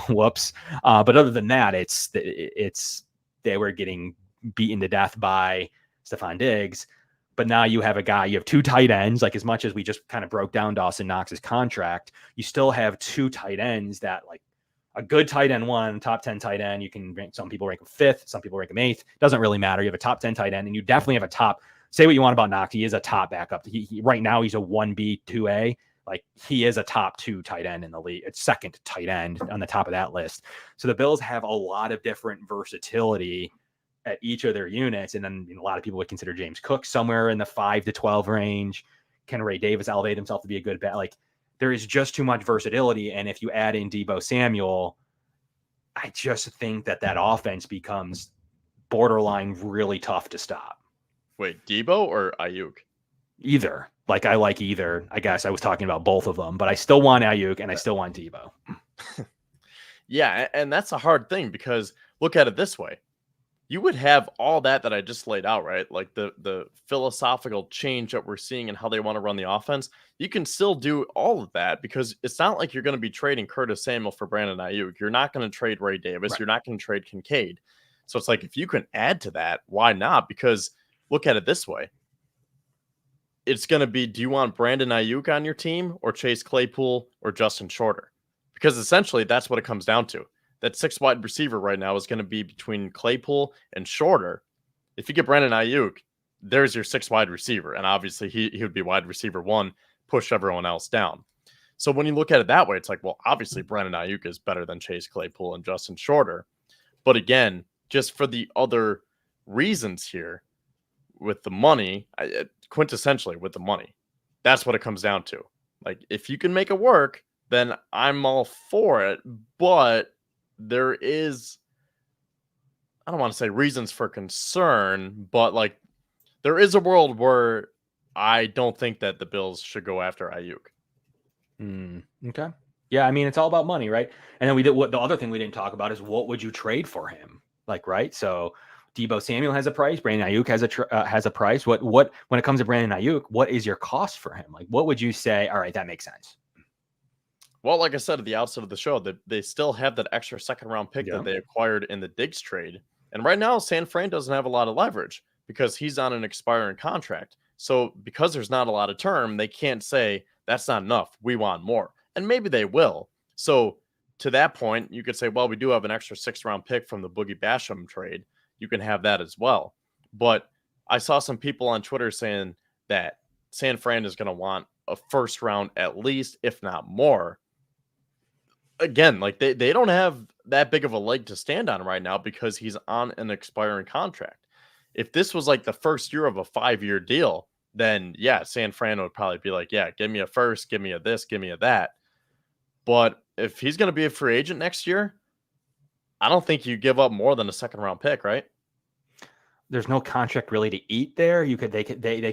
whoops. But other than that, it's they were getting beaten to death by Stephon Diggs. But now you have you have two tight ends. Like, as much as we just kind of broke down Dawson Knox's contract, you still have two tight ends that, like, a good tight end one, top 10 tight end. You can rank, some people rank him fifth, some people rank him eighth. Doesn't really matter. You have a top 10 tight end, and you definitely have a top. Say what you want about Knox, he is a top backup. He right now he's a 1B, 2A. Like, he is a top 2 tight end in the league. It's second tight end on the top of that list. So the Bills have a lot of different versatility at each of their units. And then a lot of people would consider James Cook somewhere in the 5 to 12 range. Can Ray Davis elevate himself to be a good bet? Like, there is just too much versatility. And if you add in Deebo Samuel, I just think that offense becomes borderline really tough to stop. Wait, Deebo or Aiyuk? Either. Like, I like either. I guess I was talking about both of them, but I still want Aiyuk and I still want Deebo. Yeah, and that's a hard thing, because look at it this way. You would have all that I just laid out, right? Like the philosophical change that we're seeing and how they want to run the offense. You can still do all of that, because it's not like you're going to be trading Curtis Samuel for Brandon Aiyuk. You're not going to trade Ray Davis. Right. You're not going to trade Kincaid. So it's like, if you can add to that, why not? Because look at it this way. It's going to be, do you want Brandon Aiyuk on your team or Chase Claypool or Justin Shorter? Because essentially that's what it comes down to. That 6 wide receiver right now is going to be between Claypool and Shorter. If you get Brandon Aiyuk, there's your 6 wide receiver. And obviously he would be wide receiver 1, push everyone else down. So when you look at it that way, it's like, well, obviously Brandon Aiyuk is better than Chase Claypool and Justin Shorter. But again, just for the other reasons here, with the money, quintessentially with the money, that's what it comes down to. Like, if you can make it work, then I'm all for it. But there is, I don't want to say reasons for concern, but like, there is a world where I don't think that the Bills should go after Aiyuk. Okay. Yeah, I mean, it's all about money, right? And then the other thing we didn't talk about is, what would you trade for him? Like, right? So Deebo Samuel has a price. Brandon Aiyuk has a price. What when it comes to Brandon Aiyuk, what is your cost for him? Like, what would you say? All right, that makes sense. Well, like I said at the outset of the show, they still have that extra second-round pick that they acquired in the Diggs trade. And right now, San Fran doesn't have a lot of leverage because he's on an expiring contract. So because there's not a lot of term, they can't say, that's not enough, we want more. And maybe they will. So to that point, you could say, well, we do have an extra 6th-round pick from the Boogie Basham trade. You can have that as well. But I saw some people on Twitter saying that San Fran is going to want a first round at least, if not more. Again, like they don't have that big of a leg to stand on right now because he's on an expiring contract. If this was like the first year of a 5-year deal, then yeah, San Fran would probably be like, yeah, give me a first, give me a this, give me a that. But if he's going to be a free agent next year, I don't think you give up more than a second round pick, right? There's no contract really to eat there. They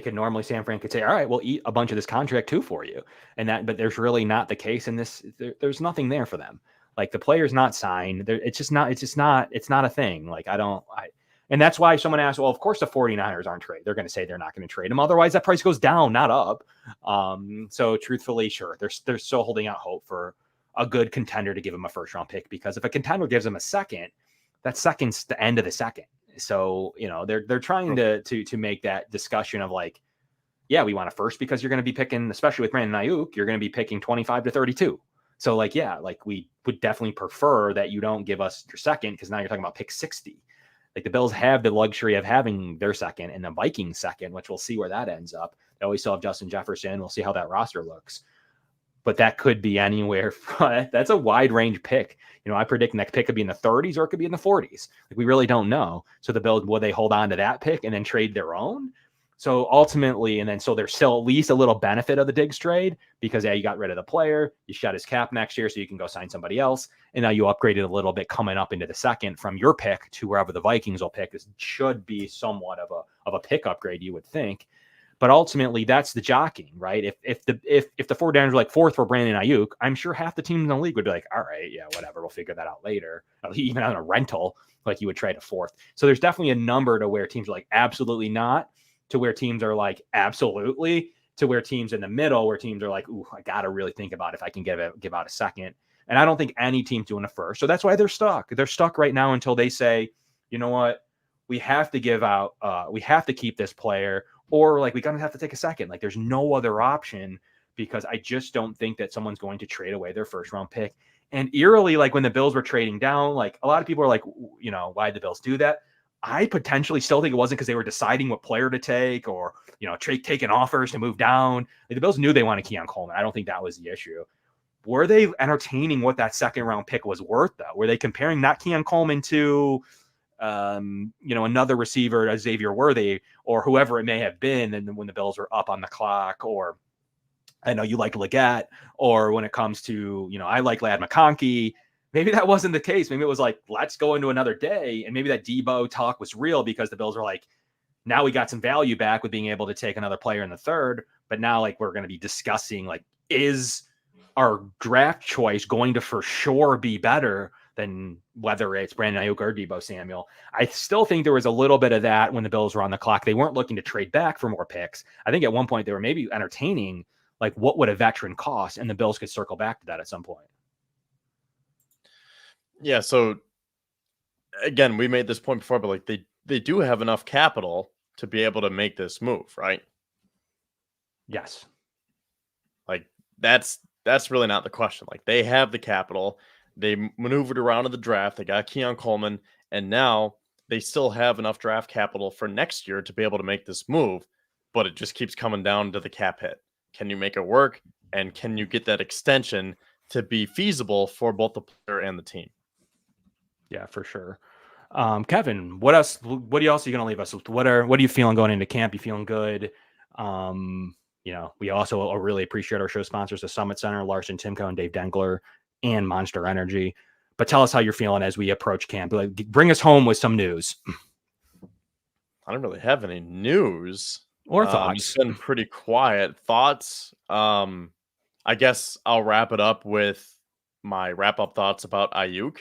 could normally, San Fran could say, all right, we'll eat a bunch of this contract too for you. But there's really not the case in this. There's nothing there for them. Like the player's not signed. It's not a thing. Like and that's why someone asked, well, of course the 49ers aren't trade. They're going to say they're not going to trade him. Otherwise that price goes down, not up. So truthfully, sure. They're still holding out hope for a good contender to give him a first round pick, because if a contender gives him a second, that second's the end of the second. So, they're trying to make that discussion of like, yeah, we want a first because you're going to be picking, especially with Brandon Aiyuk, you're going to be picking 25 to 32. So like, yeah, like we would definitely prefer that you don't give us your second, because now you're talking about pick 60. Like the Bills have the luxury of having their second and the Vikings second, which we'll see where that ends up. They always still have Justin Jefferson. We'll see how that roster looks. But that could be anywhere. That's a wide range pick. I predict next pick could be in the 30s or it could be in the 40s. Like we really don't know. So the Bills, will they hold on to that pick and then trade their own? So ultimately, so there's still at least a little benefit of the Diggs trade, because you got rid of the player, you shut his cap next year so you can go sign somebody else. And now you upgraded a little bit coming up into the second from your pick to wherever the Vikings will pick. This should be somewhat of a pick upgrade, you would think. But ultimately, that's the jockeying, right? If the 49ers were like fourth for Brandon Aiyuk, I'm sure half the teams in the league would be like, all right, yeah, whatever, we'll figure that out later. Even on a rental, like you would trade a fourth. So there's definitely a number to where teams are like, absolutely not, to where teams are like, absolutely, to where teams in the middle, where teams are like, ooh, I got to really think about if I can give out a second. And I don't think any team's doing a first. So that's why they're stuck. They're stuck right now until they say, you know what, we have to we have to keep this player, or like we're going to have to take a second. Like there's no other option, because I just don't think that someone's going to trade away their first round pick. And eerily, like when the Bills were trading down, like a lot of people are like, why'd the Bills do that? I potentially still think it wasn't because they were deciding what player to take, or, taking offers to move down. Like the Bills knew they wanted Keon Coleman. I don't think that was the issue. Were they entertaining what that second round pick was worth, though? Were they comparing not Keon Coleman to another receiver, Xavier Worthy, or whoever it may have been, and when the Bills were up on the clock? Or I know you like Leggett, or when it comes to, I like Ladd McConkey. Maybe that wasn't the case. Maybe it was like, let's go into another day. And maybe that Debo talk was real, because the Bills were like, now we got some value back with being able to take another player in the third. But now, like, we're going to be discussing, like, is our draft choice going to for sure be better than whether it's Brandon Aiyuk or Debo Samuel? I still think there was a little bit of that when the Bills were on the clock. They weren't looking to trade back for more picks. I think at one point they were maybe entertaining, like, what would a veteran cost? And the Bills could circle back to that at some point. Yeah. So again, we made this point before, but like they do have enough capital to be able to make this move, right? Yes. Like that's really not the question. Like they have the capital. They maneuvered around in the draft. They got Keon Coleman, and now they still have enough draft capital for next year to be able to make this move. But it just keeps coming down to the cap hit. Can you make it work? And can you get that extension to be feasible for both the player and the team? Yeah, for sure. Kevin, what else? What else are you going to leave us with? What are you feeling going into camp? You feeling good? We also really appreciate our show sponsors, the Summit Center, Larson-Timko and Dave Dengler, and Monster Energy. But tell us how you're feeling as we approach camp. Like, bring us home with some news. I don't really have any news or thoughts. It's been pretty quiet. Thoughts. I guess I'll wrap it up with my wrap-up thoughts about Aiyuk.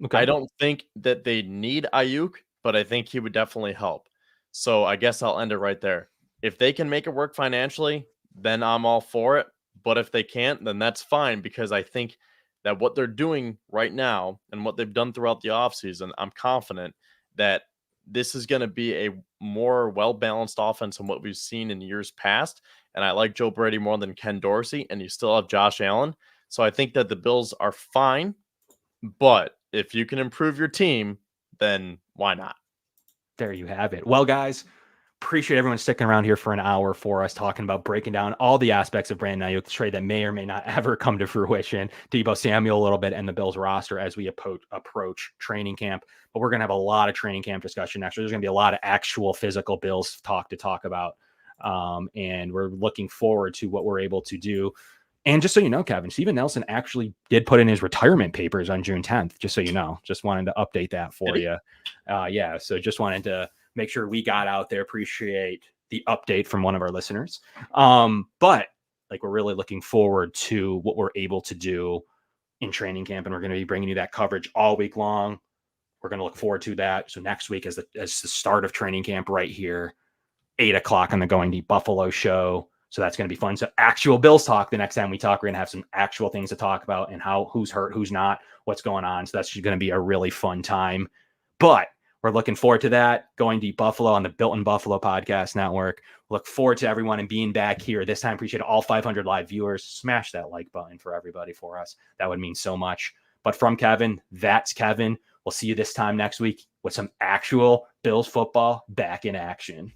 Okay. I don't think that they need Aiyuk, but I think he would definitely help. So I guess I'll end it right there. If they can make it work financially, then I'm all for it. But if they can't, then that's fine, because I think that what they're doing right now and what they've done throughout the offseason, I'm confident that this is going to be a more well-balanced offense than what we've seen in years past. And I like Joe Brady more than Ken Dorsey, and you still have Josh Allen. So I think that the Bills are fine, but if you can improve your team, then why not? There you have it. Well, guys, appreciate everyone sticking around here for an hour for us, talking about breaking down all the aspects of Brandon Aiyuk, the trade that may or may not ever come to fruition, Deebo Samuel a little bit, and the Bills roster as we approach training camp. But we're going to have a lot of training camp discussion next. There's going to be a lot of actual physical Bills talk to talk about. And we're looking forward to what we're able to do. And just so you know, Kevin, Steven Nelson actually did put in his retirement papers on June 10th, just so you know. Just wanted to update that for you. Yeah, so just wanted to make sure we got out there. Appreciate the update from one of our listeners. But like, we're really looking forward to what we're able to do in training camp, and we're going to be bringing you that coverage all week long. We're going to look forward to that. So next week is the start of training camp right here, 8:00 on the Going Deep Buffalo show. So that's going to be fun. So actual Bills talk the next time we talk. We're going to have some actual things to talk about and who's hurt, who's not, what's going on. So that's going to be a really fun time. But we're looking forward to that. Going Deep Buffalo on the Built in Buffalo podcast network. Look forward to everyone and being back here this time. Appreciate all 500 live viewers. Smash that like button for everybody for us. That would mean so much. But from Kevin, that's Kevin. We'll see you this time next week with some actual Bills football back in action.